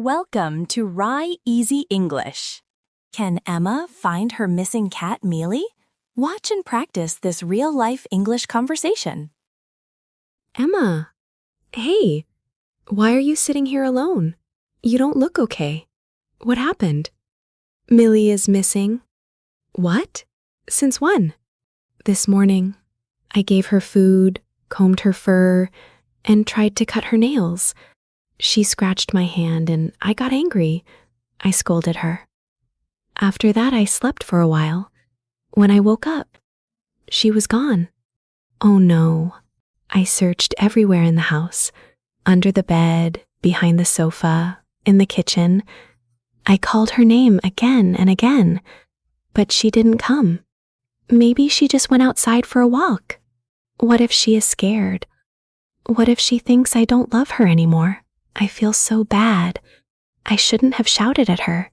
Welcome to Rye Easy English. Can Emma find her missing cat, Mealy? Watch and practice this real-life English conversation. Emma, hey, why are you sitting here alone? You don't look okay. What happened? Millie is missing. What? Since when? This morning. I gave her food, combed her fur, and tried to cut her nails. She scratched my hand and I got angry. I scolded her. After that, I slept for a while. When I woke up, she was gone. Oh no. I searched everywhere in the house, under the bed, behind the sofa, in the kitchen. I called her name again and again, but she didn't come. Maybe she just went outside for a walk. What if she is scared? What if she thinks I don't love her anymore? I feel so bad. I shouldn't have shouted at her.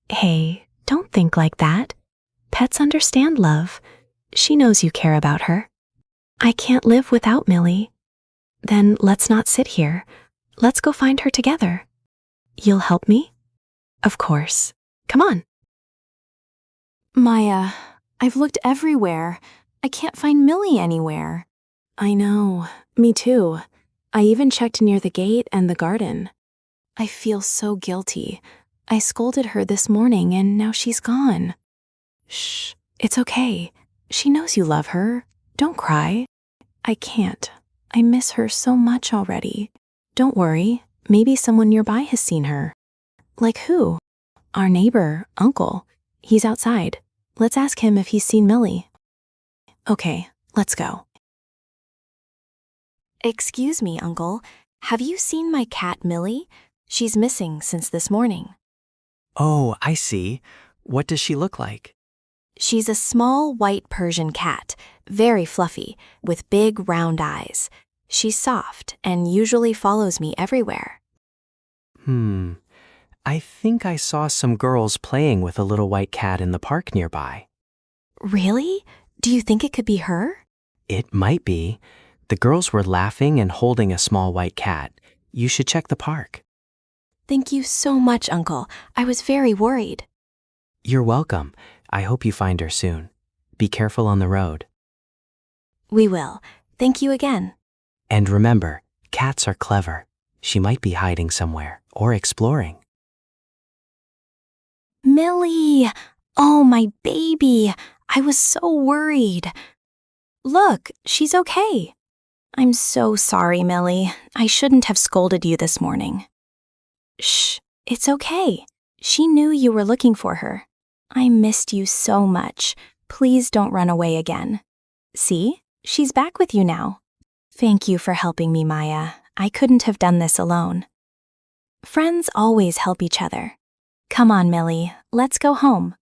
Hey, don't think like that. Pets understand love. She knows you care about her. I can't live without Millie. Then let's not sit here. Let's go find her together. You'll help me? Of course. Come on. Maya, I've looked everywhere. I can't find Millie anywhere. I know. Me too. I even checked near the gate and the garden. I feel so guilty. I scolded her this morning and now she's gone. Shh, it's okay. She knows you love her. Don't cry. I can't. I miss her so much already. Don't worry. Maybe someone nearby has seen her. Like who? Our neighbor, Uncle. He's outside. Let's ask him if he's seen Millie. Okay, let's go. Excuse me, Uncle. Have you seen my cat, Millie? She's missing since this morning. Oh, I see. What does she look like? She's a small white Persian cat, very fluffy, with big round eyes. She's soft and usually follows me everywhere. I think I saw some girls playing with a little white cat in the park nearby. Really? Do you think it could be her? It might be. The girls were laughing and holding a small white cat. You should check the park. Thank you so much, Uncle. I was very worried. You're welcome. I hope you find her soon. Be careful on the road. We will. Thank you again. And remember, cats are clever. She might be hiding somewhere or exploring. Millie! Oh, my baby! I was so worried. Look, she's okay. I'm so sorry, Millie. I shouldn't have scolded you this morning. Shh, it's okay. She knew you were looking for her. I missed you so much. Please don't run away again. See? She's back with you now. Thank you for helping me, Maya. I couldn't have done this alone. Friends always help each other. Come on, Millie. Let's go home.